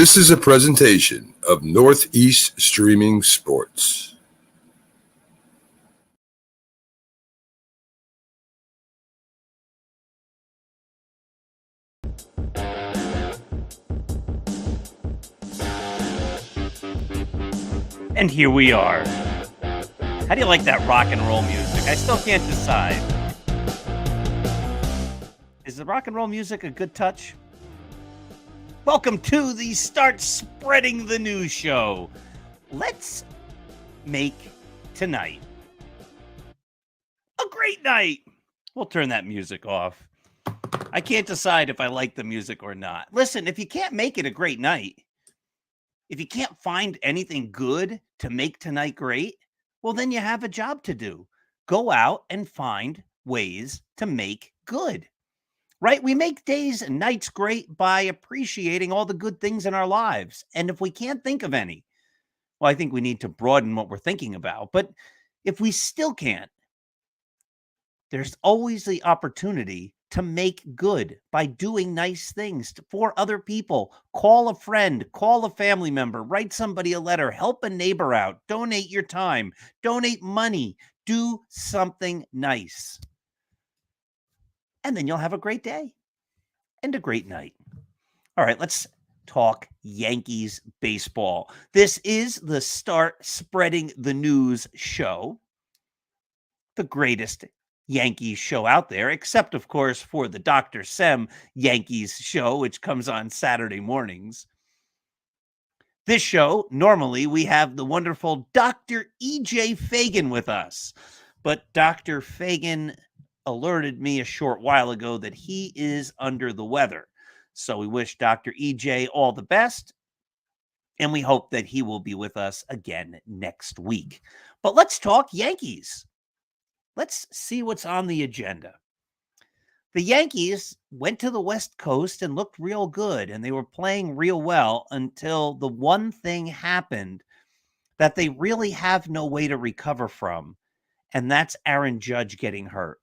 This is a presentation of Northeast Streaming Sports. And here we are. How do you like that rock and roll music? I still can't decide. Is the rock and roll music a good touch? Welcome to the Start Spreading the News show. Let's make tonight a great night. We'll turn that music off. I can't decide if I like the music or not. Listen, if you can't make it a great night, if you can't find anything good to make tonight great, well, then you have a job to do. Go out and find ways to make good, right? We make days and nights great by appreciating all the good things in our lives. And if we can't think of any, well, I think we need to broaden what we're thinking about. But if we still can't, there's always the opportunity to make good by doing nice things for other people. Call a friend, call a family member, write somebody a letter, help a neighbor out, donate your time, donate money, do something nice. And then you'll have a great day and a great night. All right, let's talk Yankees baseball. This is the Start Spreading the News show, the greatest Yankees show out there, except, of course, for the Dr. Sem Yankees show, which comes on Saturday mornings. This show, normally, we have the wonderful Dr. E.J. Fagan with us. But Dr. Fagan alerted me a short while ago that he is under the weather. So we wish Dr. E.J. all the best, and we hope that he will be with us again next week. But let's talk Yankees. Let's see what's on the agenda. The Yankees went to the West Coast and looked real good, and they were playing real well until the one thing happened that they really have no way to recover from, and that's Aaron Judge getting hurt.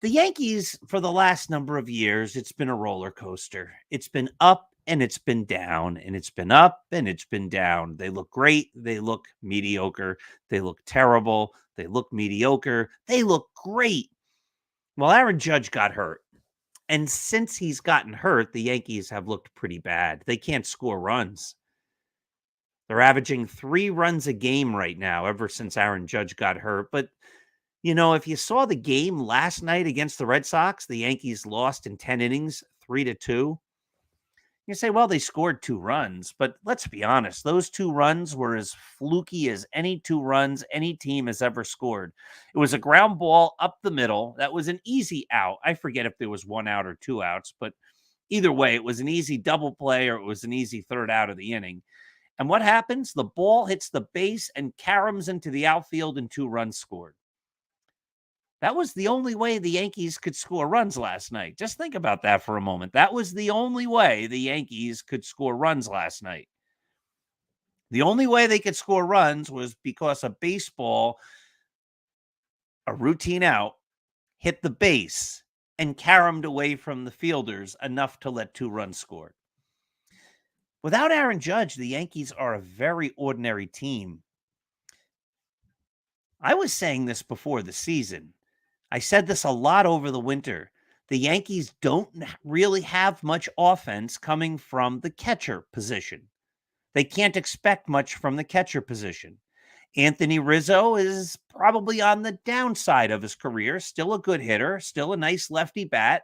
The Yankees, for the last number of years, it's been a roller coaster. It's been up and it's been down, and it's been up and it's been down. They look great. They look mediocre. They look terrible. They look mediocre. They look great. Well, Aaron Judge got hurt. And since he's gotten hurt, the Yankees have looked pretty bad. They can't score runs. They're averaging 3 runs a game right now, ever since Aaron Judge got hurt. But, you know, if you saw the game last night against the Red Sox, the Yankees lost in 10 innings, 3-2. You say, well, they scored 2 runs, but let's be honest. Those 2 runs were as fluky as any 2 runs any team has ever scored. It was a ground ball up the middle. That was an easy out. I forget if there was 1 out or 2 outs, but either way, it was an easy double play or it was an easy third out of the inning. And what happens? The ball hits the base and caroms into the outfield and 2 runs scored. That was the only way the Yankees could score runs last night. Just think about that for a moment. That was the only way the Yankees could score runs last night. The only way they could score runs was because a baseball, a routine out, hit the base and caromed away from the fielders enough to let 2 runs scored. Without Aaron Judge, the Yankees are a very ordinary team. I was saying this before the season. I said this a lot over the winter. The Yankees don't really have much offense coming from the catcher position. They can't expect much from the catcher position. Anthony Rizzo is probably on the downside of his career, still a good hitter, still a nice lefty bat,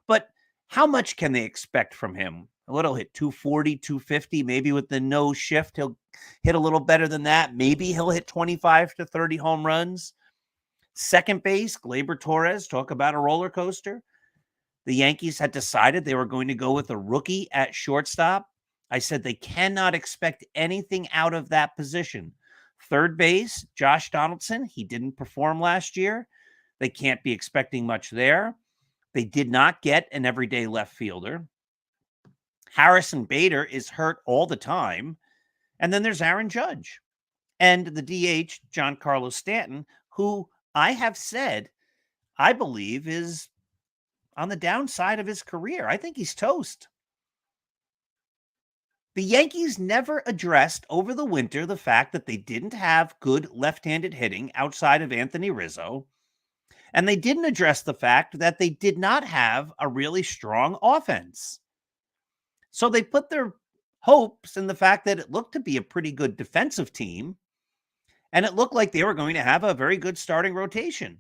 but how much can they expect from him? A little hit 240, 250, maybe with the no shift, he'll hit a little better than that. Maybe he'll hit 25 to 30 home runs. Second base, Gleyber Torres, talk about a roller coaster. The Yankees had decided they were going to go with a rookie at shortstop. I said they cannot expect anything out of that position. Third base, Josh Donaldson, he didn't perform last year. They can't be expecting much there. They did not get an everyday left fielder. Harrison Bader is hurt all the time. And then there's Aaron Judge and the DH, Giancarlo Stanton, who I have said, I believe is on the downside of his career. I think he's toast. The Yankees never addressed over the winter the fact that they didn't have good left-handed hitting outside of Anthony Rizzo, and they didn't address the fact that they did not have a really strong offense. So they put their hopes in the fact that it looked to be a pretty good defensive team, and it looked like they were going to have a very good starting rotation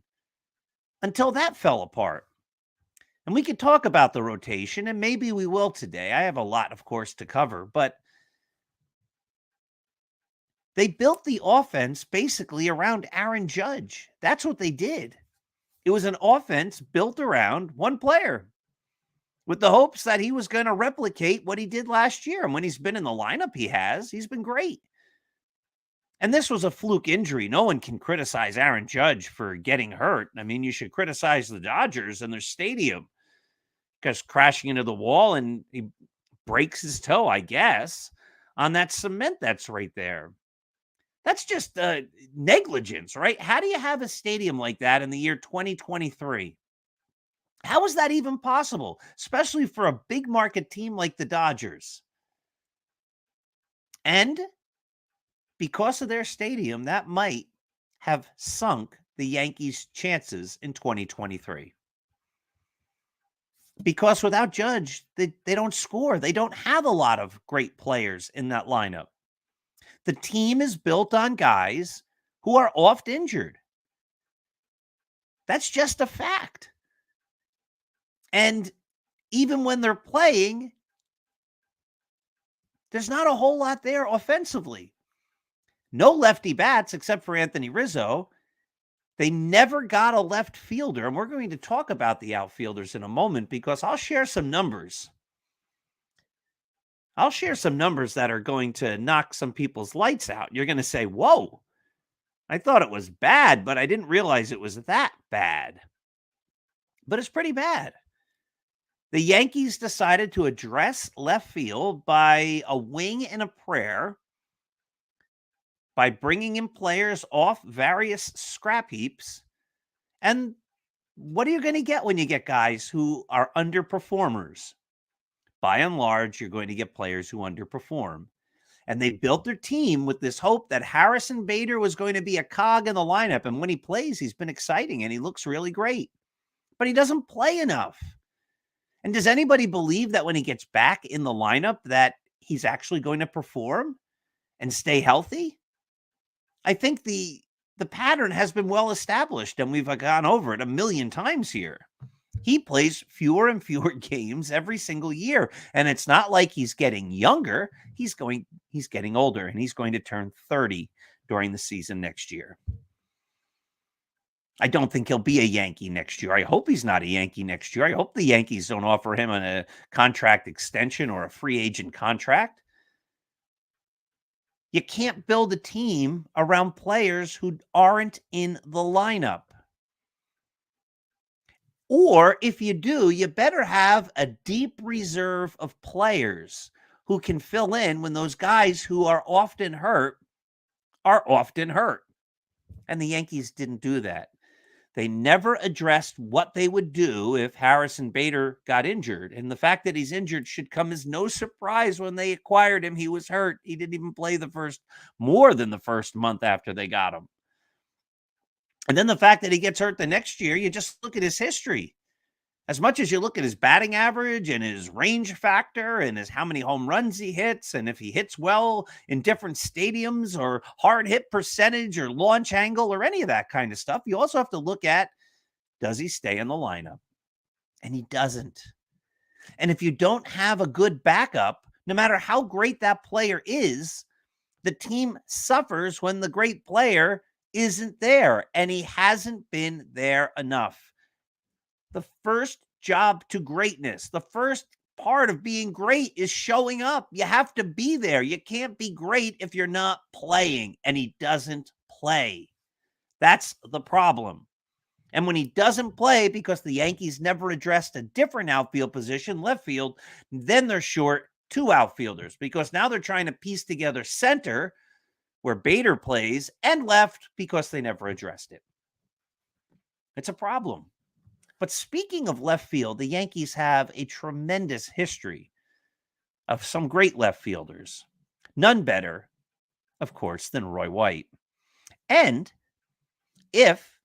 until that fell apart. And we could talk about the rotation, and maybe we will today. I have a lot, of course, to cover, but they built the offense basically around Aaron Judge. That's what they did. It was an offense built around one player with the hopes that he was going to replicate what he did last year. And when he's been in the lineup, he's been great. And this was a fluke injury. No one can criticize Aaron Judge for getting hurt. I mean, you should criticize the Dodgers and their stadium because crashing into the wall and he breaks his toe, I guess, on that cement that's right there. That's just negligence, right? How do you have a stadium like that in the year 2023? How is that even possible, especially for a big market team like the Dodgers? And because of their stadium, that might have sunk the Yankees' chances in 2023. Because without Judge, they don't score. They don't have a lot of great players in that lineup. The team is built on guys who are oft injured. That's just a fact. And even when they're playing, there's not a whole lot there offensively. No lefty bats except for Anthony Rizzo. They never got a left fielder. And we're going to talk about the outfielders in a moment because I'll share some numbers. I'll share some numbers that are going to knock some people's lights out. You're going to say, whoa, I thought it was bad, but I didn't realize it was that bad. But it's pretty bad. The Yankees decided to address left field by a wing and a prayer, by bringing in players off various scrap heaps. And what are you going to get when you get guys who are underperformers? By and large, you're going to get players who underperform. And they built their team with this hope that Harrison Bader was going to be a cog in the lineup. And when he plays, he's been exciting and he looks really great. But he doesn't play enough. And does anybody believe that when he gets back in the lineup that he's actually going to perform and stay healthy? I think the pattern has been well established, and we've gone over it a million times here. He plays fewer and fewer games every single year, and it's not like he's getting younger. He's getting older, and he's going to turn 30 during the season next year. I don't think he'll be a Yankee next year. I hope he's not a Yankee next year. I hope the Yankees don't offer him a contract extension or a free agent contract. You can't build a team around players who aren't in the lineup. Or if you do, you better have a deep reserve of players who can fill in when those guys who are often hurt are often hurt. And the Yankees didn't do that. They never addressed what they would do if Harrison Bader got injured. And the fact that he's injured should come as no surprise. When they acquired him, he was hurt. He didn't even play more than the first month after they got him. And then the fact that he gets hurt the next year, you just look at his history. As much as you look at his batting average and his range factor and how many home runs he hits, and if he hits well in different stadiums or hard hit percentage or launch angle or any of that kind of stuff, you also have to look at, does he stay in the lineup? And he doesn't. And if you don't have a good backup, no matter how great that player is, the team suffers when the great player isn't there, and he hasn't been there enough. The first job to greatness, the first part of being great is showing up. You have to be there. You can't be great if you're not playing, and he doesn't play. That's the problem. And when he doesn't play, because the Yankees never addressed a different outfield position, left field, then they're short 2 outfielders because now they're trying to piece together center where Bader plays and left because they never addressed it. It's a problem. But speaking of left field, the Yankees have a tremendous history of some great left fielders. None better, of course, than Roy White. And if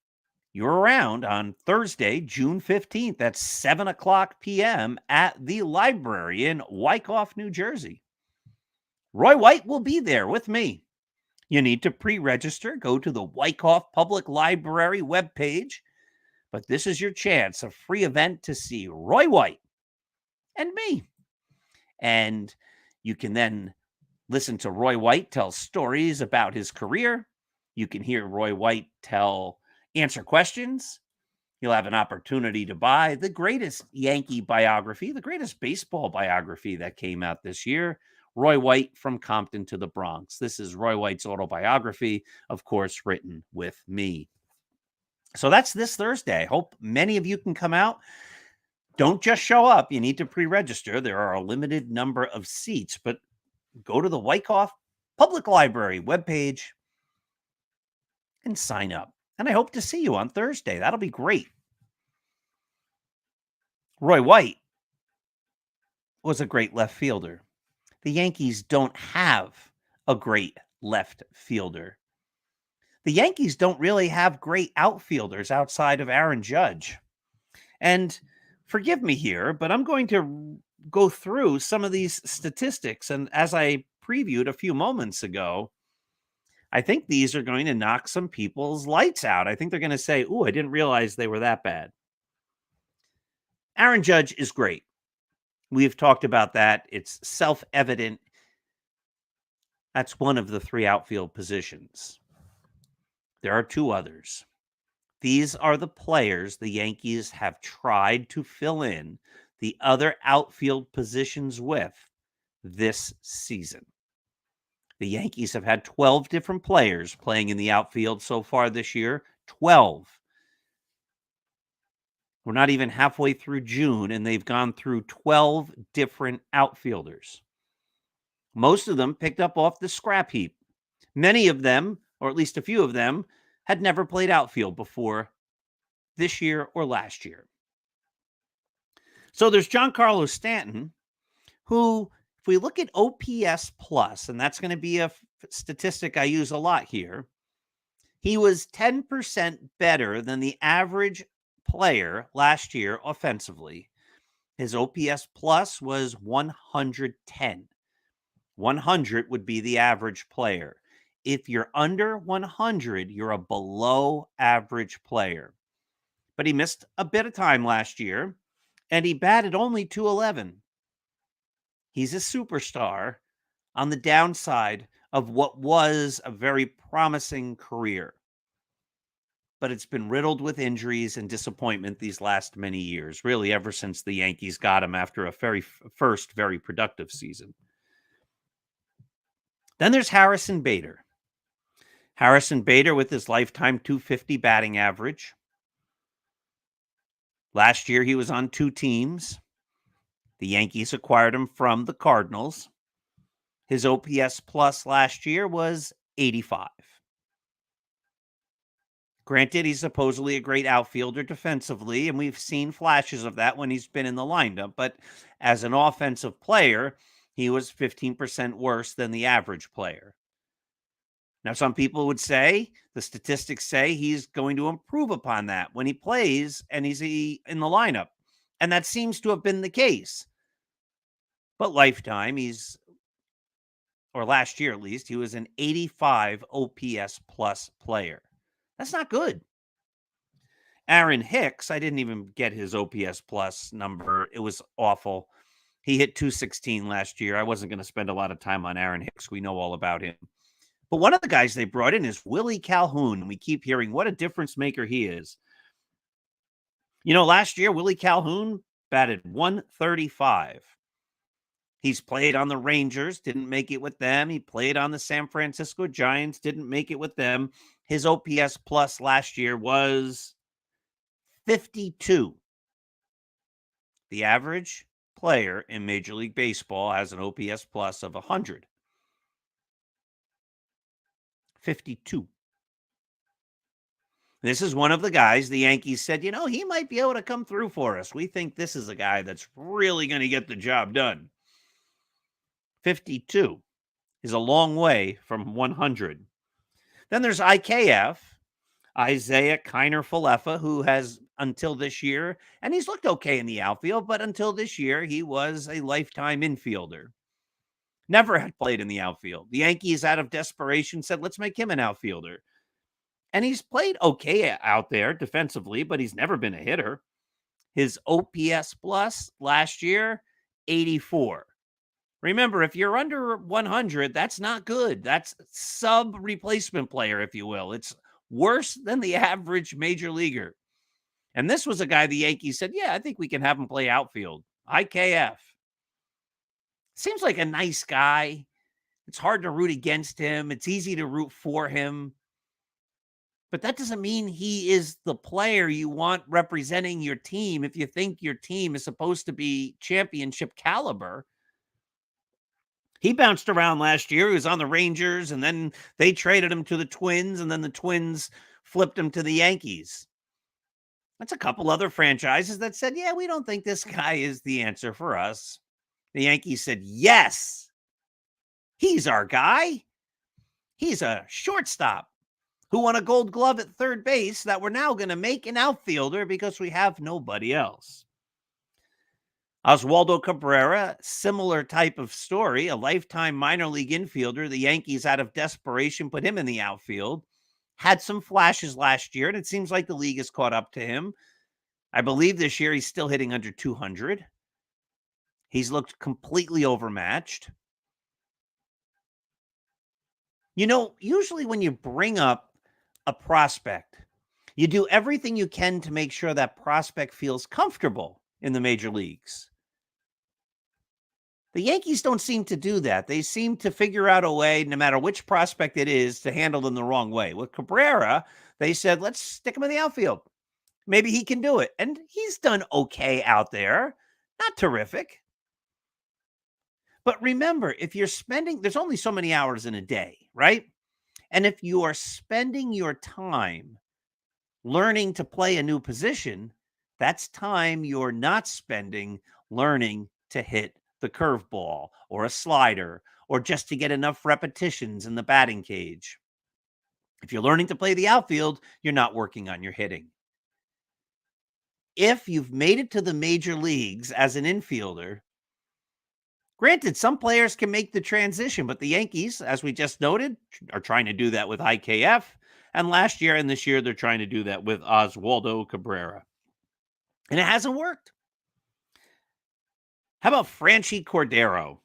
you're around on Thursday, June 15th at 7 o'clock p.m. at the library in Wyckoff, New Jersey, Roy White will be there with me. You need to pre-register. Go to the Wyckoff Public Library webpage. But this is your chance, a free event to see Roy White and me. And you can then listen to Roy White tell stories about his career. You can hear Roy White answer questions. You'll have an opportunity to buy the greatest Yankee biography, the greatest baseball biography that came out this year, Roy White from Compton to the Bronx. This is Roy White's autobiography, of course, written with me. So that's this Thursday. I hope many of you can come out. Don't just show up. You need to pre-register. There are a limited number of seats, but go to the Wyckoff Public Library webpage and sign up. And I hope to see you on Thursday. That'll be great. Roy White was a great left fielder. The Yankees don't have a great left fielder. The Yankees don't really have great outfielders outside of Aaron Judge. And forgive me here, but I'm going to go through some of these statistics. And as I previewed a few moments ago, I think these are going to knock some people's lights out. I think they're going to say, "Ooh, I didn't realize they were that bad." Aaron Judge is great. We've talked about that. It's self-evident. That's one of the three outfield positions. There are two others. These are the players the Yankees have tried to fill in the other outfield positions with this season. The Yankees have had 12 different players playing in the outfield so far this year. 12. We're not even halfway through June, and they've gone through 12 different outfielders. Most of them picked up off the scrap heap. Many of them, or at least a few of them, had never played outfield before this year or last year. So there's Giancarlo Stanton, who, if we look at OPS plus, and that's going to be a statistic I use a lot here, he was 10% better than the average player last year offensively. His OPS plus was 110. 100 would be the average player. If you're under 100, you're a below average player. But he missed a bit of time last year, and he batted only .211. He's a superstar on the downside of what was a very promising career. But it's been riddled with injuries and disappointment these last many years, really ever since the Yankees got him after a first very productive season. Then there's Harrison Bader. Harrison Bader with his lifetime .250 batting average. Last year, he was on two teams. The Yankees acquired him from the Cardinals. His OPS plus last year was 85. Granted, he's supposedly a great outfielder defensively, and we've seen flashes of that when he's been in the lineup. But as an offensive player, he was 15% worse than the average player. Now, some people would say, the statistics say he's going to improve upon that when he plays and he's in the lineup. And that seems to have been the case. But lifetime, last year at least, he was an 85 OPS plus player. That's not good. Aaron Hicks, I didn't even get his OPS plus number. It was awful. He hit .216 last year. I wasn't going to spend a lot of time on Aaron Hicks. We know all about him. But one of the guys they brought in is Willie Calhoun. We keep hearing what a difference maker he is. Last year, Willie Calhoun batted .135. He's played on the Rangers, didn't make it with them. He played on the San Francisco Giants, didn't make it with them. His OPS plus last year was 52. The average player in Major League Baseball has an OPS plus of 100. 52. This is one of the guys the Yankees said, he might be able to come through for us. We think this is a guy that's really going to get the job done. 52 is a long way from 100. Then there's IKF, Isaiah Kiner Falefa, who has until this year, and he's looked okay in the outfield, but until this year, he was a lifetime infielder. Never had played in the outfield. The Yankees, out of desperation, said, let's make him an outfielder. And he's played okay out there defensively, but he's never been a hitter. His OPS plus last year, 84. Remember, if you're under 100, that's not good. That's sub replacement player, if you will. It's worse than the average major leaguer. And this was a guy the Yankees said, yeah, I think we can have him play outfield. IKF. Seems like a nice guy. It's hard to root against him. It's easy to root for him. But that doesn't mean he is the player you want representing your team if you think your team is supposed to be championship caliber. He bounced around last year. He was on the Rangers, and then they traded him to the Twins, and then the Twins flipped him to the Yankees. That's a couple other franchises that said, yeah, we don't think this guy is the answer for us. The Yankees said, yes, he's our guy. He's a shortstop who won a Gold Glove at third base that we're now going to make an outfielder because we have nobody else. Oswaldo Cabrera, similar type of story, a lifetime minor league infielder. The Yankees, out of desperation, put him in the outfield. Had some flashes last year, and it seems like the league has caught up to him. I believe this year he's still hitting under 200. He's looked completely overmatched. You know, usually when you bring up a prospect, you do everything you can to make sure that prospect feels comfortable in the major leagues. The Yankees don't seem to do that. They seem to figure out a way, no matter which prospect it is, to handle them the wrong way. With Cabrera, they said, let's stick him in the outfield. Maybe he can do it. And he's done okay out there. Not terrific. But remember, if you're spending, there's only so many hours in a day, right? And if you are spending your time learning to play a new position, that's time you're not spending learning to hit the curveball or a slider or just to get enough repetitions in the batting cage. If you're learning to play the outfield, you're not working on your hitting. If you've made it to the major leagues as an infielder, granted, some players can make the transition, but the Yankees, as we just noted, are trying to do that with IKF. And last year and this year, they're trying to do that with Oswaldo Cabrera. And it hasn't worked. How about Franchy Cordero?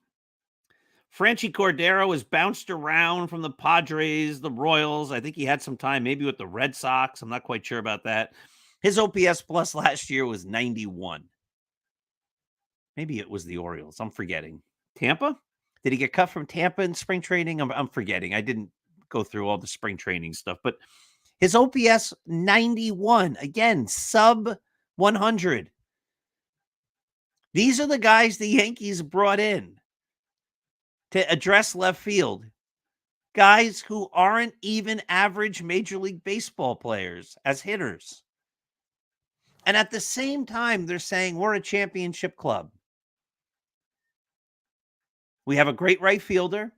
Franchy Cordero has bounced around from the Padres, the Royals. I think he had some time maybe with the Red Sox. I'm not quite sure about that. His OPS plus last year was 91. Maybe it was the Orioles. I'm forgetting. Tampa? Did he get cut from Tampa in spring training? I'm forgetting. I didn't go through all the spring training stuff, but his OPS 91. Again, sub 100. These are the guys the Yankees brought in to address left field. Guys who aren't even average Major League Baseball players as hitters. And at the same time, they're saying we're a championship club. We have a great right fielder.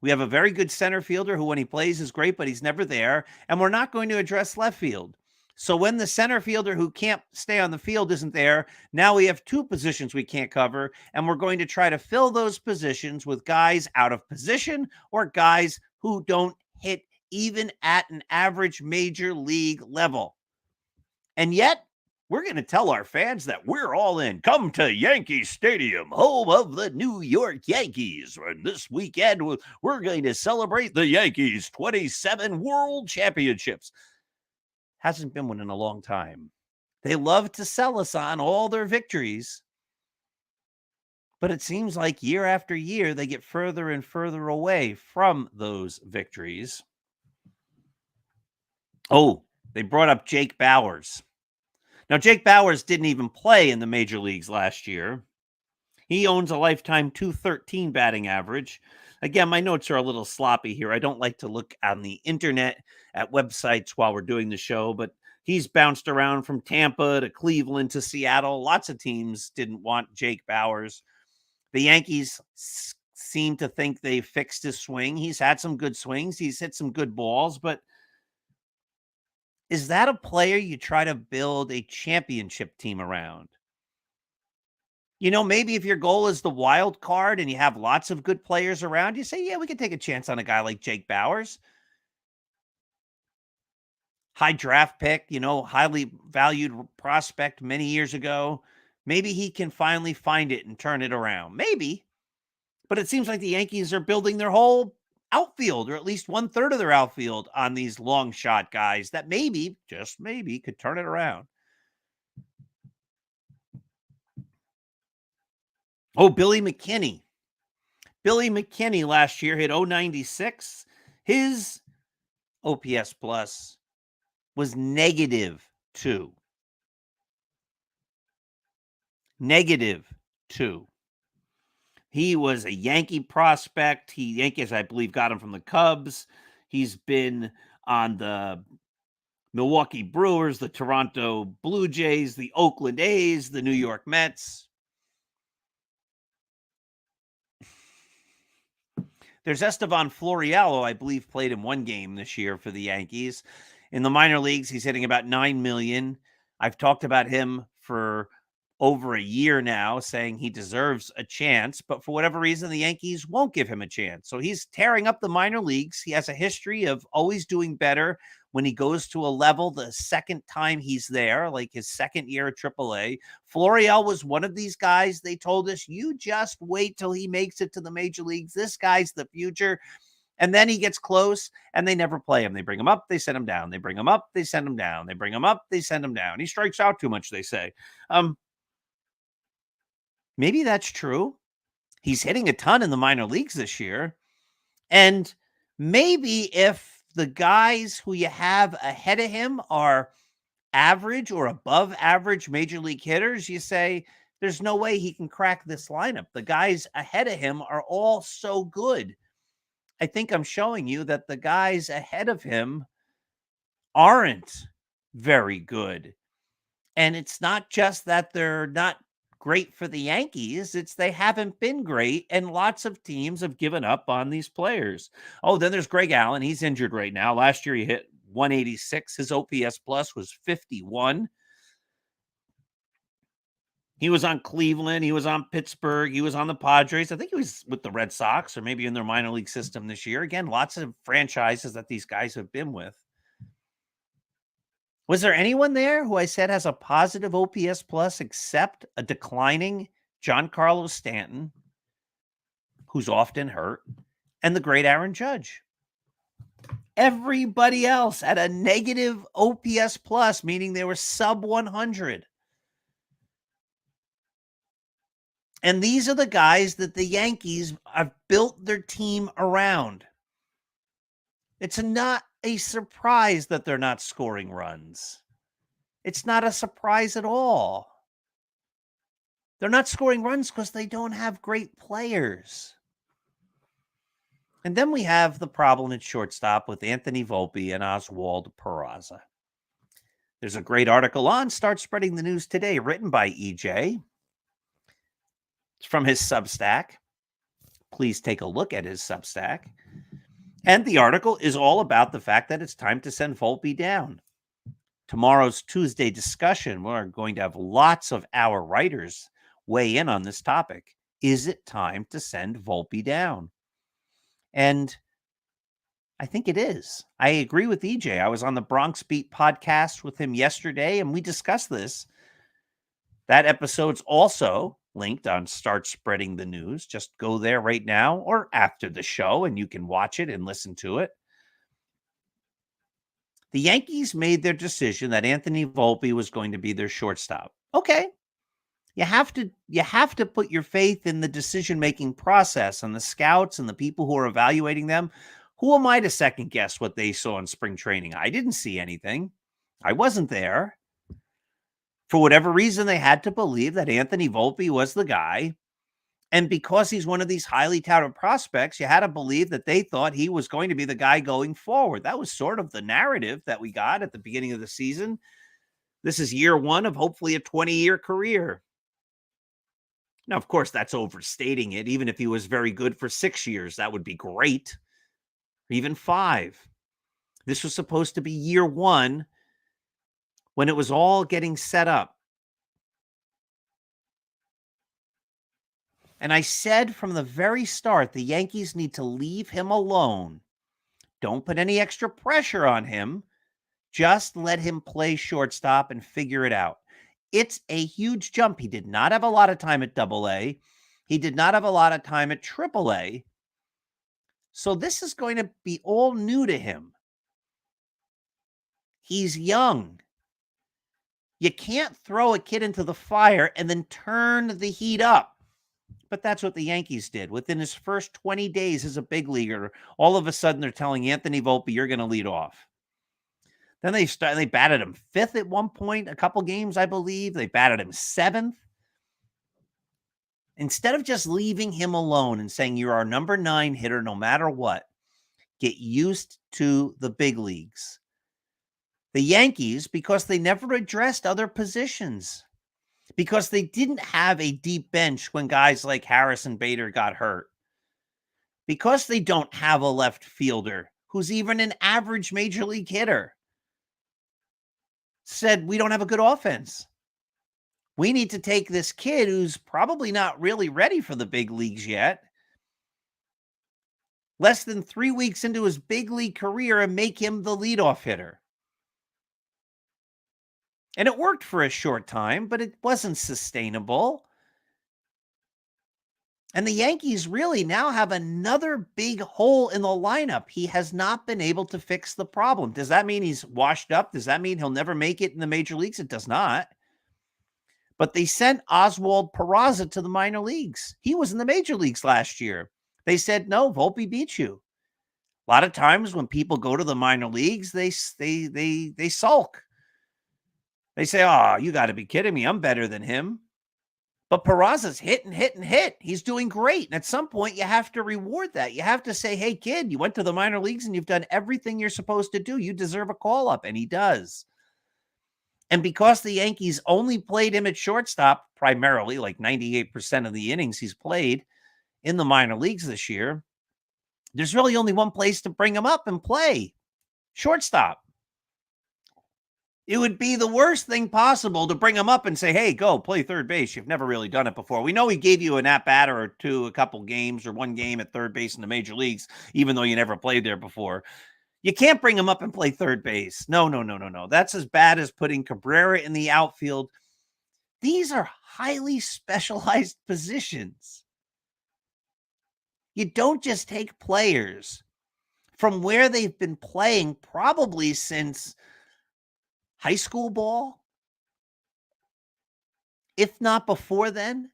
We have a very good center fielder who, when he plays, is great, but he's never there. And we're not going to address left field. So when the center fielder who can't stay on the field isn't there, now we have two positions we can't cover, and we're going to try to fill those positions with guys out of position or guys who don't hit even at an average major league level. And yet, we're going to tell our fans that we're all in. Come to Yankee Stadium, home of the New York Yankees. And this weekend, we're going to celebrate the Yankees' 27 World Championships. Hasn't been one in a long time. They love to sell us on all their victories. But it seems like year after year, they get further and further away from those victories. Oh, they brought up Jake Bauers. Now, Jake Bauers didn't even play in the major leagues last year. He owns a lifetime .213 batting average. Again, my notes are a little sloppy here. I don't like to look on the internet at websites while we're doing the show, but he's bounced around from Tampa to Cleveland to Seattle. Lots of teams didn't want Jake Bauers. The Yankees seem to think they fixed his swing. He's had some good swings. He's hit some good balls, but is that a player you try to build a championship team around? Maybe if your goal is the wild card and you have lots of good players around, you say, yeah, we can take a chance on a guy like Jake Bauers. High draft pick, highly valued prospect many years ago. Maybe he can finally find it and turn it around. Maybe. But it seems like the Yankees are building their whole outfield, or at least 1/3 of their outfield, on these long shot guys that maybe, just maybe, could turn it around. Oh, Billy McKinney. Billy McKinney last year hit .096. His OPS plus was -2. -2. He was a Yankee prospect. Yankees, I believe, got him from the Cubs. He's been on the Milwaukee Brewers, the Toronto Blue Jays, the Oakland A's, the New York Mets. There's Estevan Florial, I believe, played in one game this year for the Yankees. In the minor leagues, he's hitting about $9 million. I've talked about him for over a year now, saying he deserves a chance, but for whatever reason, the Yankees won't give him a chance. So he's tearing up the minor leagues. He has a history of always doing better when he goes to a level the second time he's there, like his second year at AAA. Florial was one of these guys. They told us, you just wait till he makes it to the major leagues. This guy's the future. And then he gets close and they never play him. They bring him up, they send him down. They bring him up, they send him down. They bring him up, they send him down. He strikes out too much, they say. Maybe that's true. He's hitting a ton in the minor leagues this year. And maybe if the guys who you have ahead of him are average or above average major league hitters, you say, there's no way he can crack this lineup. The guys ahead of him are all so good. I think I'm showing you that the guys ahead of him aren't very good. And it's not just that they're not great for the Yankees, it's they haven't been great, and lots of teams have given up on these players. Oh, then there's Greg Allen. He's injured right now. Last year he hit 186. His OPS plus was 51. He was on Cleveland. He was on Pittsburgh. He was on the Padres. I think he was with the Red Sox or maybe in their minor league system this year. Again, lots of franchises that these guys have been with. Was there anyone there who I said has a positive OPS plus except a declining Giancarlo Stanton, who's often hurt, and the great Aaron Judge? Everybody else at a negative OPS plus, meaning they were sub 100. And these are the guys that the Yankees have built their team around. It's not a surprise that they're not scoring runs. It's not a surprise at all. They're not scoring runs because they don't have great players. And then we have the problem at shortstop with Anthony Volpe and Oswald Peraza. There's a great article on Start Spreading the News today, written by EJ. It's from his Substack. Please take a look at his Substack. And the article is all about the fact that it's time to send Volpe down. Tomorrow's Tuesday discussion, we're going to have lots of our writers weigh in on this topic. Is it time to send Volpe down? And I think it is. I agree with EJ. I was on the Bronx Beat podcast with him yesterday, and we discussed this. That episode's also linked on Start Spreading the News. Just go there right now or after the show, and you can watch it and listen to it. The Yankees made their decision that Anthony Volpe was going to be their shortstop. Okay. You have to put your faith in the decision-making process and the scouts and the people who are evaluating them. Who am I to second guess what they saw in spring training? I didn't see anything. I wasn't there. For whatever reason, they had to believe that Anthony Volpe was the guy. And because he's one of these highly touted prospects, you had to believe that they thought he was going to be the guy going forward. That was sort of the narrative that we got at the beginning of the season. This is year one of hopefully a 20-year career. Now, of course, that's overstating it. Even if he was very good for 6 years, that would be great. Even 5. This was supposed to be year 1 when it was all getting set up. And I said from the very start, the Yankees need to leave him alone. Don't put any extra pressure on him. Just let him play shortstop and figure it out. It's a huge jump. He did not have a lot of time at AA. He did not have a lot of time at AAA. So this is going to be all new to him. He's young. You can't throw a kid into the fire and then turn the heat up. But that's what the Yankees did. Within his first 20 days as a big leaguer, all of a sudden they're telling Anthony Volpe, you're going to lead off. Then they batted him 5th at one point, a couple games, I believe. They batted him 7th. Instead of just leaving him alone and saying you're our number 9 hitter no matter what, get used to the big leagues. The Yankees, because they never addressed other positions, because they didn't have a deep bench when guys like Harrison Bader got hurt, because they don't have a left fielder who's even an average major league hitter, said, we don't have a good offense. We need to take this kid who's probably not really ready for the big leagues yet, less than 3 weeks into his big league career, and make him the leadoff hitter. And it worked for a short time, but it wasn't sustainable. And the Yankees really now have another big hole in the lineup. He has not been able to fix the problem. Does that mean he's washed up? Does that mean he'll never make it in the major leagues? It does not. But they sent Oswald Peraza to the minor leagues. He was in the major leagues last year. They said, no, Volpe beat you. A lot of times when people go to the minor leagues, they sulk. They say, oh, you got to be kidding me. I'm better than him. But Peraza's hit and hit and hit. He's doing great. And at some point, you have to reward that. You have to say, hey, kid, you went to the minor leagues and you've done everything you're supposed to do. You deserve a call-up. And he does. And because the Yankees only played him at shortstop, primarily, like 98% of the innings he's played in the minor leagues this year, there's really only one place to bring him up and play: shortstop. It would be the worst thing possible to bring him up and say, hey, go play third base. You've never really done it before. We know he gave you an at-bat or two, a couple games or one game at third base in the major leagues, even though you never played there before. You can't bring him up and play third base. No. That's as bad as putting Cabrera in the outfield. These are highly specialized positions. You don't just take players from where they've been playing probably since high school ball, if not before then,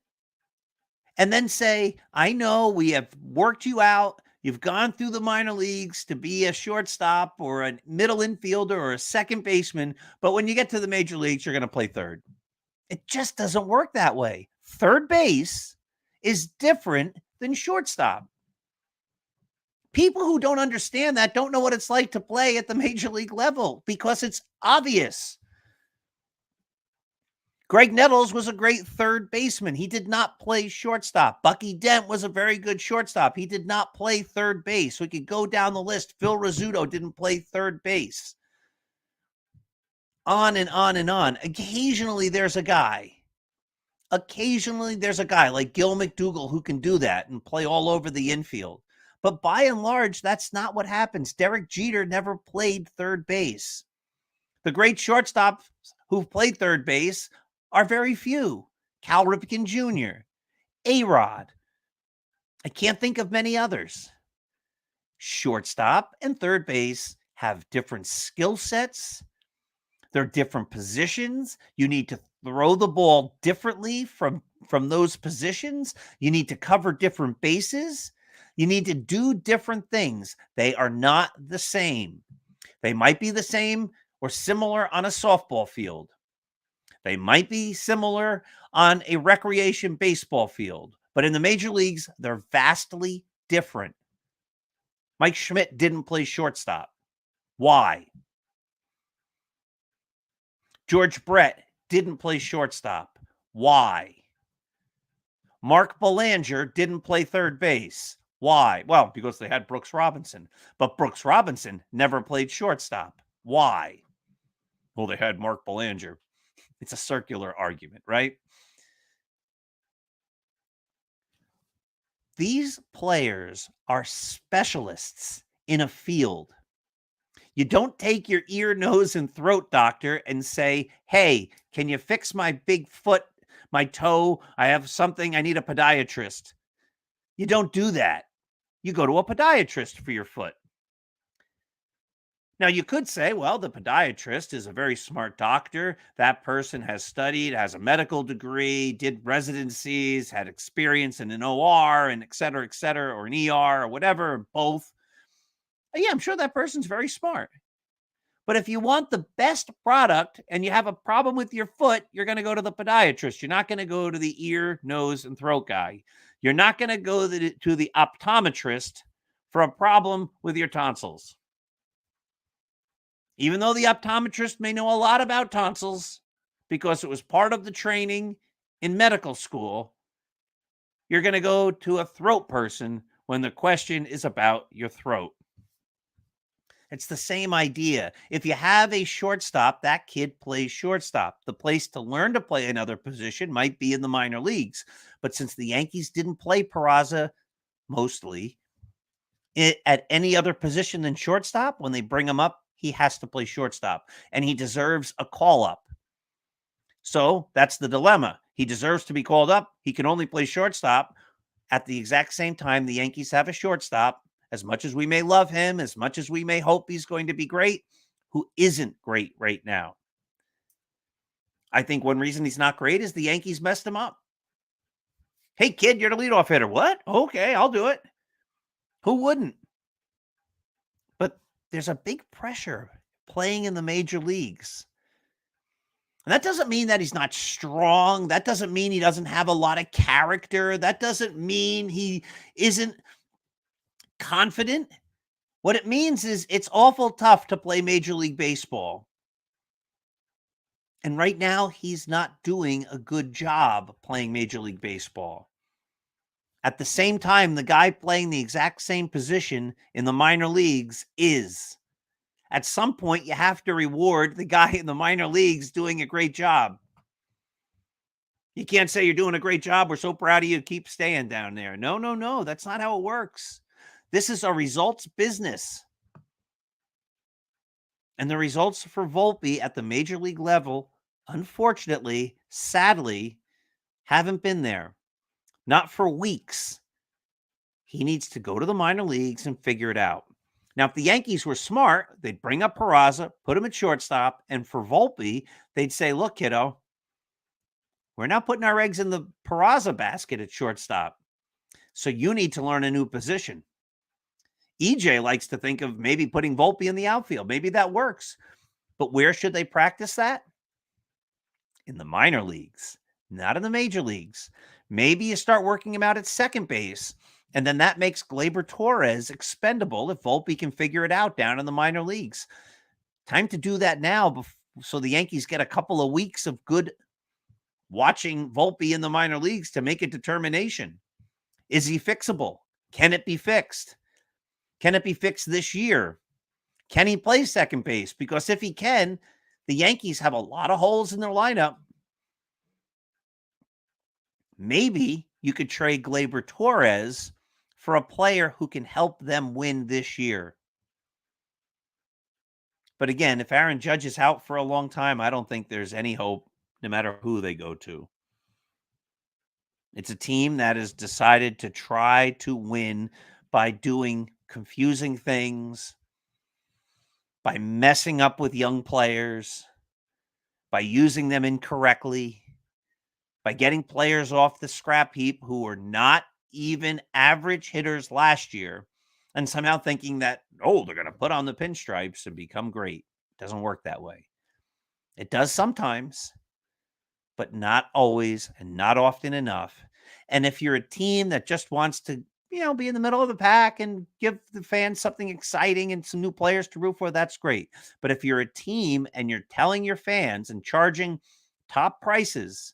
and then say, I know we have worked you out. You've gone through the minor leagues to be a shortstop or a middle infielder or a second baseman, but when you get to the major leagues, you're going to play third. It just doesn't work that way. Third base is different than shortstop. People who don't understand that don't know what it's like to play at the major league level because it's obvious. Greg Nettles was a great third baseman. He did not play shortstop. Bucky Dent was a very good shortstop. He did not play third base. We could go down the list. Phil Rizzuto didn't play third base. On and on and on. Occasionally there's a guy like Gil McDougall who can do that and play all over the infield. But by and large, that's not what happens. Derek Jeter never played third base. The great shortstops who've played third base are very few. Cal Ripken Jr., A-Rod. I can't think of many others. Shortstop and third base have different skill sets. They're different positions. You need to throw the ball differently from those positions. You need to cover different bases. You need to do different things. They are not the same. They might be the same or similar on a softball field. They might be similar on a recreation baseball field. But in the major leagues, they're vastly different. Mike Schmidt didn't play shortstop. Why? George Brett didn't play shortstop. Why? Mark Belanger didn't play third base. Why? Well, because they had Brooks Robinson. But Brooks Robinson never played shortstop. Why? Well, they had Mark Belanger. It's a circular argument, right? These players are specialists in a field. You don't take your ear, nose, and throat doctor and say, hey, can you fix my big foot, my toe? I have something. I need a podiatrist. You don't do that. You go to a podiatrist for your foot. Now, you could say, well, the podiatrist is a very smart doctor. That person has studied, has a medical degree, did residencies, had experience in an OR, and et cetera, or an ER, or whatever, or both. Yeah, I'm sure that person's very smart. But if you want the best product and you have a problem with your foot, you're going to go to the podiatrist. You're not going to go to the ear, nose, and throat guy. You're not going to go to the optometrist for a problem with your tonsils. Even though the optometrist may know a lot about tonsils because it was part of the training in medical school, you're going to go to a throat person when the question is about your throat. It's the same idea. If you have a shortstop, that kid plays shortstop. The place to learn to play another position might be in the minor leagues. But since the Yankees didn't play Peraza mostly at any other position than shortstop, when they bring him up, he has to play shortstop, and he deserves a call-up. So that's the dilemma. He deserves to be called up. He can only play shortstop. At the exact same time, the Yankees have a shortstop. As much as we may love him, as much as we may hope he's going to be great, who isn't great right now. I think one reason he's not great is the Yankees messed him up. Hey, kid, you're the leadoff hitter. What? Okay, I'll do it. Who wouldn't? But there's a big pressure playing in the major leagues. And that doesn't mean that he's not strong. That doesn't mean he doesn't have a lot of character. That doesn't mean he isn't confident. What it means is it's awful tough to play Major League Baseball. And right now, he's not doing a good job playing Major League Baseball. At the same time, the guy playing the exact same position in the minor leagues is. At some point, you have to reward the guy in the minor leagues doing a great job. You can't say you're doing a great job. We're so proud of you. Keep staying down there. No. That's not how it works. This is a results business. And the results for Volpe at the major league level, unfortunately, sadly, haven't been there. Not for weeks. He needs to go to the minor leagues and figure it out. Now, if the Yankees were smart, they'd bring up Peraza, put him at shortstop, and for Volpe, they'd say, look, kiddo, we're not putting our eggs in the Peraza basket at shortstop. So you need to learn a new position. EJ likes to think of maybe putting Volpe in the outfield. Maybe that works. But where should they practice that? In the minor leagues, not in the major leagues. Maybe you start working him out at second base, and then that makes Gleyber Torres expendable if Volpe can figure it out down in the minor leagues. Time to do that now so the Yankees get a couple of weeks of good watching Volpe in the minor leagues to make a determination. Is he fixable? Can it be fixed? Can it be fixed this year? Can he play second base? Because if he can, the Yankees have a lot of holes in their lineup. Maybe you could trade Gleyber Torres for a player who can help them win this year. But again, if Aaron Judge is out for a long time, I don't think there's any hope, no matter who they go to. It's a team that has decided to try to win by doing confusing things, by messing up with young players, by using them incorrectly, by getting players off the scrap heap who were not even average hitters last year, and somehow thinking that, oh, they're going to put on the pinstripes and become great. It doesn't work that way. It does sometimes, but not always and not often enough. And if you're a team that just wants to, be in the middle of the pack and give the fans something exciting and some new players to root for, that's great. But if you're a team and you're telling your fans and charging top prices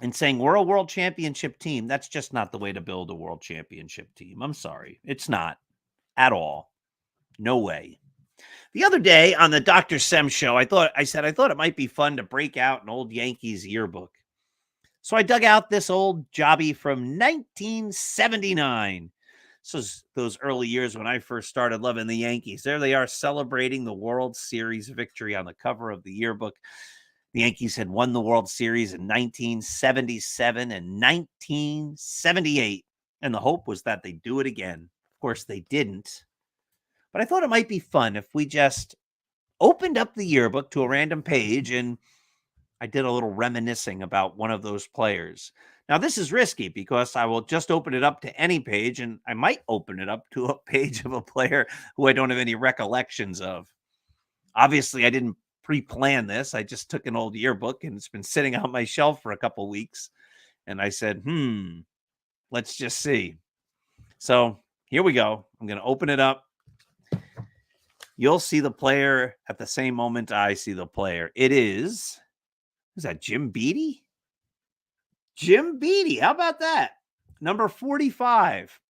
and saying we're a world championship team. That's just not the way to build a world championship team. I'm sorry. It's not at all. No way. The other day on the Dr. Sem show, I thought it might be fun to break out an old Yankees yearbook. So I dug out this old jobby from 1979. This was those early years when I first started loving the Yankees. There they are celebrating the World Series victory on the cover of the yearbook. The Yankees had won the World Series in 1977 and 1978, and the hope was that they'd do it again. Of course, they didn't. But I thought it might be fun if we just opened up the yearbook to a random page and I did a little reminiscing about one of those players. Now, this is risky because I will just open it up to any page, and I might open it up to a page of a player who I don't have any recollections of. Obviously, I didn't pre-plan this. I just took an old yearbook, and it's been sitting on my shelf for a couple weeks. And I said, let's just see. So here we go. I'm going to open it up. You'll see the player at the same moment I see the player. It is... Is that Jim Beattie? Jim Beattie. How about that? Number 45.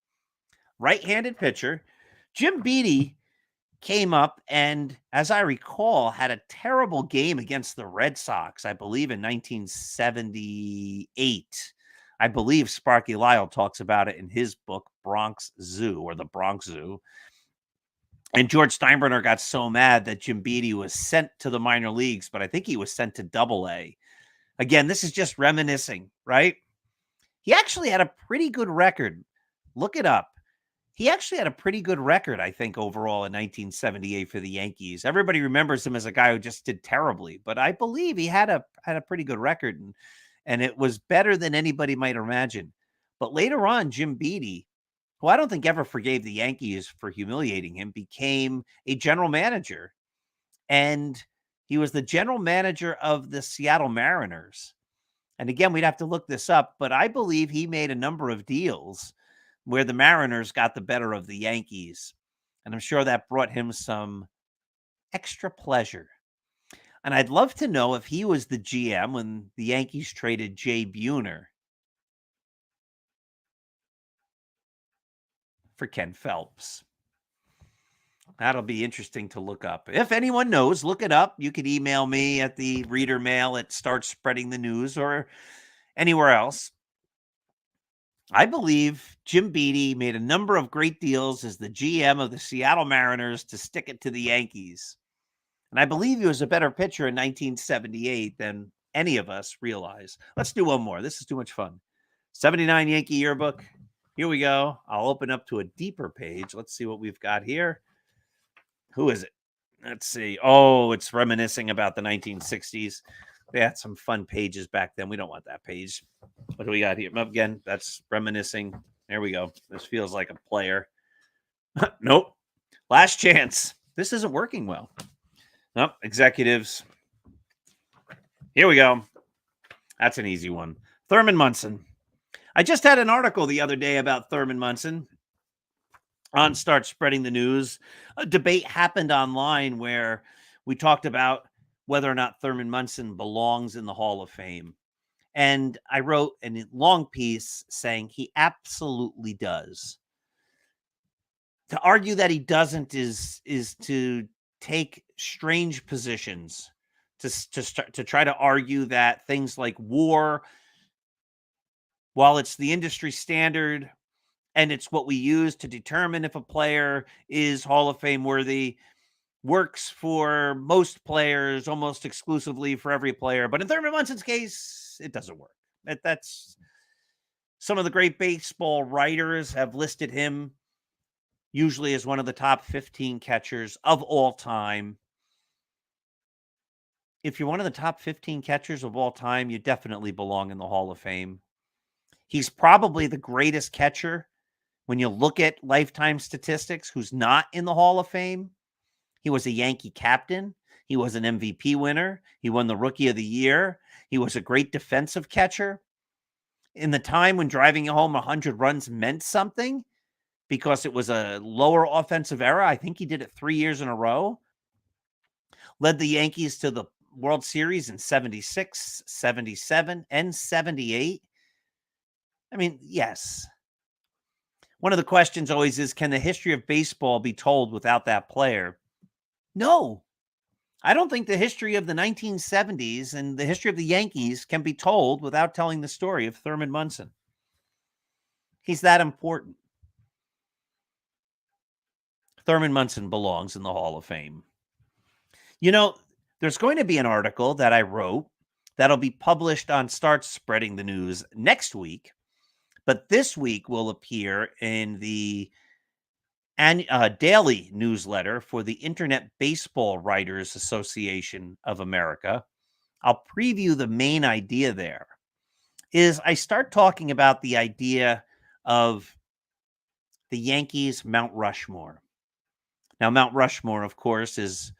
Right-handed pitcher. Jim Beattie came up and, as I recall, had a terrible game against the Red Sox, I believe in 1978. I believe Sparky Lyle talks about it in his book, Bronx Zoo, or the Bronx Zoo. And George Steinbrenner got so mad that Jim Beattie was sent to the minor leagues, but I think he was sent to Double-A. Again, this is just reminiscing, right? He actually had a pretty good record. Look it up. He actually had a pretty good record, I think, overall in 1978 for the Yankees. Everybody remembers him as a guy who just did terribly, but I believe he had a pretty good record, and it was better than anybody might imagine. But later on, Jim Beattie, who I don't think ever forgave the Yankees for humiliating him, became a general manager. And he was the general manager of the Seattle Mariners. And again, we'd have to look this up, but I believe he made a number of deals where the Mariners got the better of the Yankees. And I'm sure that brought him some extra pleasure. And I'd love to know if he was the GM when the Yankees traded Jay Buhner for Ken Phelps. That'll be interesting to look up. If anyone knows, look it up. You could email me at the reader mail at Start Spreading the News or anywhere else. I believe Jim Beattie made a number of great deals as the GM of the Seattle Mariners to stick it to the Yankees. And I believe he was a better pitcher in 1978 than any of us realize. Let's do one more. This is too much fun. 79 Yankee yearbook. Here we go. I'll open up to a deeper page. Let's see what we've got here. Who is it? Let's see. Oh, it's reminiscing about the 1960s. They had some fun pages back then. We don't want that page. What do we got here? Again, that's reminiscing. There we go. This feels like a player. Nope. Last chance. This isn't working well. Nope. Executives. Here we go. That's an easy one. Thurman Munson. I just had an article the other day about Thurman Munson on Start Spreading the News. A debate happened online where we talked about whether or not Thurman Munson belongs in the Hall of Fame. And I wrote a long piece saying he absolutely does. To argue that he doesn't is to take strange positions, to try to argue that things like war, while it's the industry standard, and it's what we use to determine if a player is Hall of Fame worthy, works for most players, almost exclusively for every player. But in Thurman Munson's case, it doesn't work. That's some of the great baseball writers have listed him usually as one of the top 15 catchers of all time. If you're one of the top 15 catchers of all time, you definitely belong in the Hall of Fame. He's probably the greatest catcher when you look at lifetime statistics who's not in the Hall of Fame. He was a Yankee captain. He was an MVP winner. He won the Rookie of the Year. He was a great defensive catcher. In the time when driving home 100 runs meant something because it was a lower offensive era, I think he did it 3 years in a row. Led the Yankees to the World Series in 76, 77, and 78. I mean, yes. One of the questions always is, can the history of baseball be told without that player? No. I don't think the history of the 1970s and the history of the Yankees can be told without telling the story of Thurman Munson. He's that important. Thurman Munson belongs in the Hall of Fame. You know, there's going to be an article that I wrote that'll be published on Start Spreading the News next week, but this week will appear in the daily newsletter for the Internet Baseball Writers Association of America. I'll preview the main idea there. Is I start talking about the idea of the Yankees Mount Rushmore. Now, Mount Rushmore, of course, is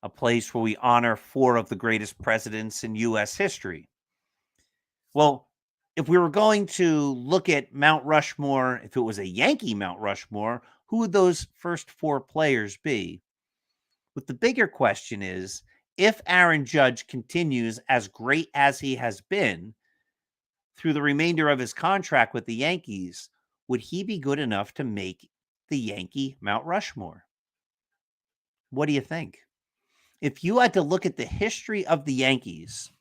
a place where we honor 4 of the greatest presidents in U.S. history. Well, if we were going to look at Mount Rushmore, if it was a Yankee Mount Rushmore, who would those first 4 players be? But the bigger question is, if Aaron Judge continues as great as he has been through the remainder of his contract with the Yankees, would he be good enough to make the Yankee Mount Rushmore? What do you think? If you had to look at the history of the Yankees,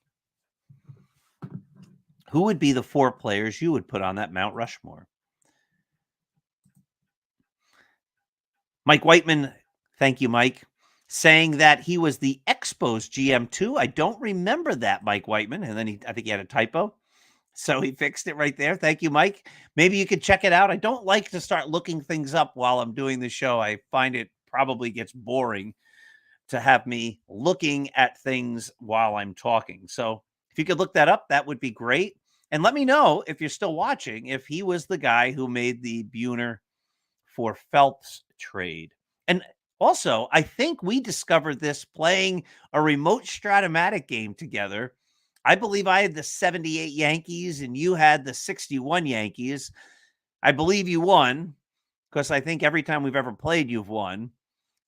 who would be the 4 players you would put on that Mount Rushmore? Mike Whiteman, thank you, Mike, saying that he was the Expos GM too. I don't remember that, Mike Whiteman. And then I think he had a typo. So he fixed it right there. Thank you, Mike. Maybe you could check it out. I don't like to start looking things up while I'm doing the show. I find it probably gets boring to have me looking at things while I'm talking. So if you could look that up, that would be great. And let me know if you're still watching, if he was the guy who made the Buhner for Phelps trade. And also, I think we discovered this playing a remote Stratomatic game together. I believe I had the 78 Yankees and you had the 61 Yankees. I believe you won because I think every time we've ever played, you've won.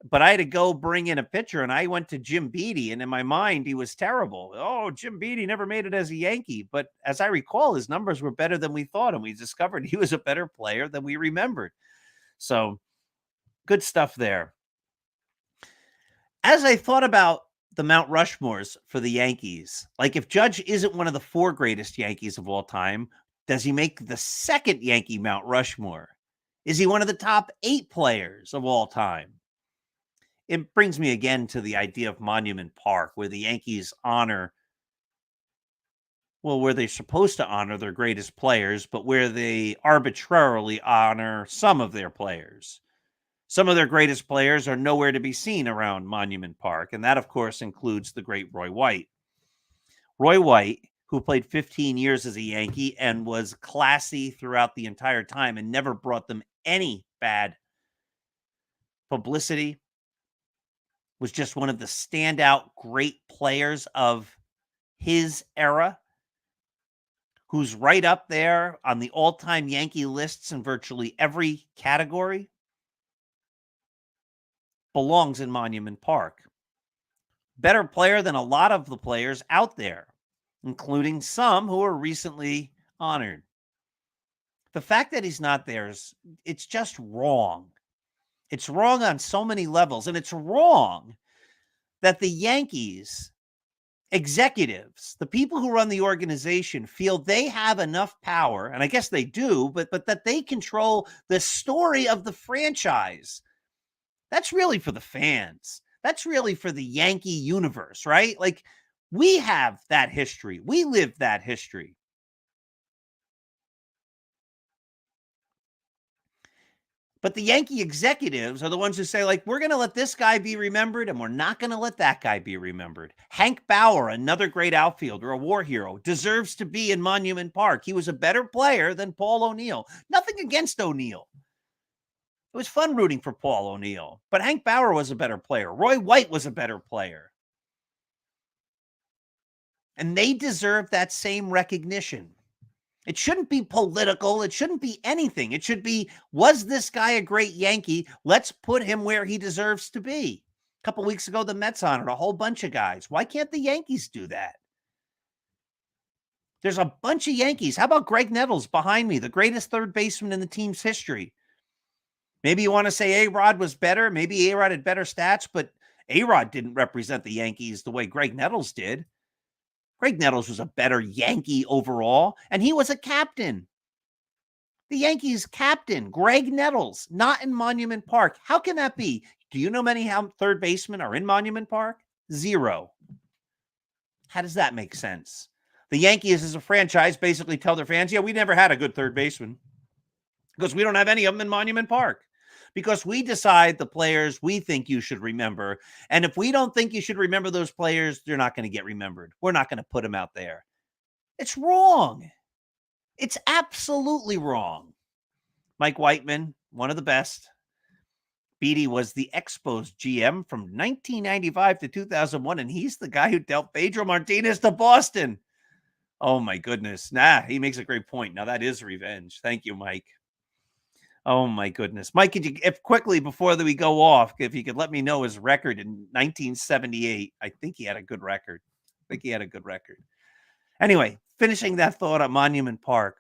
But I had to go bring in a pitcher, and I went to Jim Beattie, and in my mind, he was terrible. Oh, Jim Beattie never made it as a Yankee. But as I recall, his numbers were better than we thought, and we discovered he was a better player than we remembered. So good stuff there. As I thought about the Mount Rushmores for the Yankees, like if Judge isn't one of the 4 greatest Yankees of all time, does he make the second Yankee Mount Rushmore? Is he one of the top 8 players of all time? It brings me again to the idea of Monument Park, where the Yankees honor, well, where they're supposed to honor their greatest players, but where they arbitrarily honor some of their players. Some of their greatest players are nowhere to be seen around Monument Park, and that, of course, includes the great Roy White. Roy White, who played 15 years as a Yankee and was classy throughout the entire time and never brought them any bad publicity, was just one of the standout great players of his era, who's right up there on the all-time Yankee lists in virtually every category, belongs in Monument Park. Better player than a lot of the players out there, including some who were recently honored. The fact that he's not there it's just wrong. It's wrong on so many levels, and it's wrong that the Yankees executives, the people who run the organization, feel they have enough power, and I guess they do, but that they control the story of the franchise. That's really for the fans. That's really for the Yankee universe, right? Like, we have that history. We live that history. But the Yankee executives are the ones who say, like, we're going to let this guy be remembered and we're not going to let that guy be remembered. Hank Bauer, another great outfielder, a war hero, deserves to be in Monument Park. He was a better player than Paul O'Neill. Nothing against O'Neill. It was fun rooting for Paul O'Neill. But Hank Bauer was a better player. Roy White was a better player. And they deserve that same recognition. It shouldn't be political. It shouldn't be anything. It should be, was this guy a great Yankee? Let's put him where he deserves to be. A couple weeks ago, the Mets honored a whole bunch of guys. Why can't the Yankees do that? There's a bunch of Yankees. How about Greg Nettles behind me, the greatest third baseman in the team's history? Maybe you want to say A-Rod was better. Maybe A-Rod had better stats, but A-Rod didn't represent the Yankees the way Greg Nettles did. Greg Nettles was a better Yankee overall, and he was a captain. The Yankees captain, Greg Nettles, not in Monument Park. How can that be? Do you know many third basemen are in Monument Park? 0. How does that make sense? The Yankees as a franchise basically tell their fans, yeah, we never had a good third baseman because we don't have any of them in Monument Park. Because we decide the players we think you should remember. And if we don't think you should remember those players, they're not going to get remembered. We're not going to put them out there. It's wrong. It's absolutely wrong. Mike Whiteman, one of the best. Beatty was the Expos GM from 1995 to 2001, and he's the guy who dealt Pedro Martinez to Boston. Oh, my goodness. He makes a great point. Now, that is revenge. Thank you, Mike. Oh, my goodness. Mike, could you, if quickly before we go off, if you could let me know his record in 1978. I think he had a good record. Anyway, finishing that thought at Monument Park.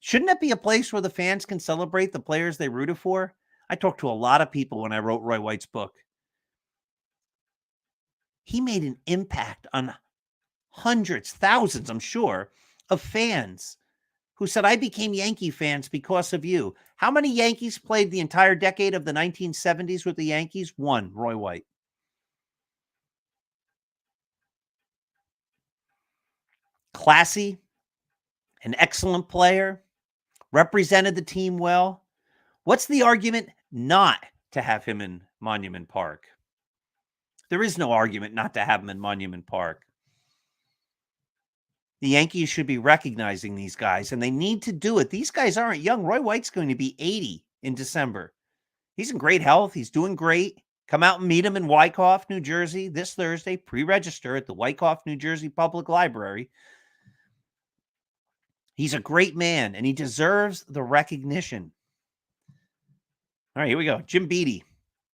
Shouldn't that be a place where the fans can celebrate the players they rooted for? I talked to a lot of people when I wrote Roy White's book. He made an impact on hundreds, thousands, I'm sure, of fans who said, I became Yankee fans because of you. How many Yankees played the entire decade of the 1970s with the Yankees? 1, Roy White. Classy, an excellent player, represented the team well. What's the argument not to have him in Monument Park? There is no argument not to have him in Monument Park. The Yankees should be recognizing these guys, and they need to do it. These guys aren't young. Roy White's going to be 80 in December. He's in great health. He's doing great. Come out and meet him in Wyckoff, New Jersey this Thursday. Pre-register at the Wyckoff, New Jersey Public Library. He's a great man, and he deserves the recognition. All right, here we go. Jim Beatty,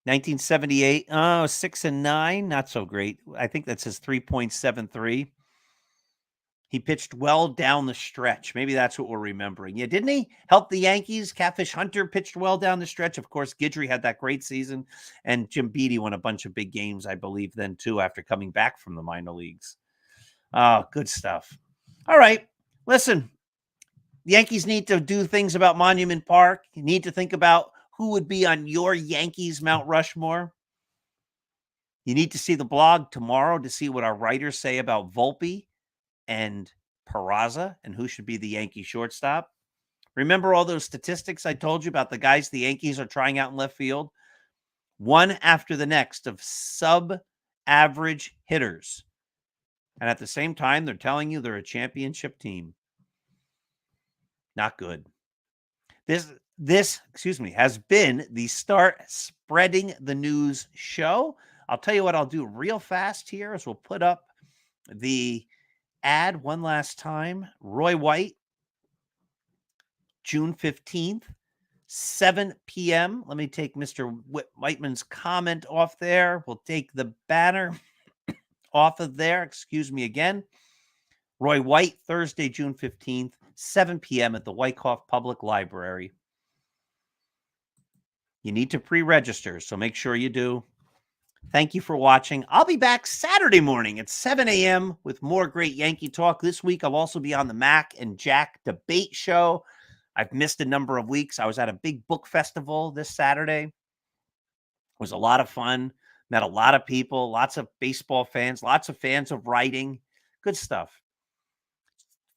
1978. 6-9. Not so great. I think that says 3.73. He pitched well down the stretch. Maybe that's what we're remembering. Yeah, didn't he help the Yankees? Catfish Hunter pitched well down the stretch. Of course, Guidry had that great season, and Jim Beatty won a bunch of big games, I believe, then too, after coming back from the minor leagues. Oh, good stuff. All right, listen, the Yankees need to do things about Monument Park. You need to think about who would be on your Yankees Mount Rushmore. You need to see the blog tomorrow to see what our writers say about Volpe and Peraza and who should be the Yankee shortstop. Remember all those statistics I told you about the guys the Yankees are trying out in left field? One after the next of sub-average hitters. And at the same time, they're telling you they're a championship team. Not good. This has been the Start Spreading the News show. I'll tell you what I'll do real fast here is we'll put up the ad one last time. Roy White, June 15th, 7 p.m. Let me take Mr. Whiteman's comment off there. We'll take the banner off of there. Excuse me again. Roy White, Thursday, June 15th, 7 p.m. at the Wyckoff Public Library. You need to pre-register, so make sure you do. Thank you for watching. I'll be back Saturday morning at 7 a.m. with more great Yankee talk. This week, I'll also be on the Mac and Jack debate show. I've missed a number of weeks. I was at a big book festival this Saturday. It was a lot of fun. Met a lot of people, lots of baseball fans, lots of fans of writing. Good stuff.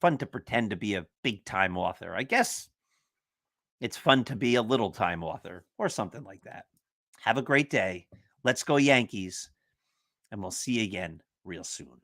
Fun to pretend to be a big-time author. I guess it's fun to be a little-time author or something like that. Have a great day. Let's go Yankees, and we'll see you again real soon.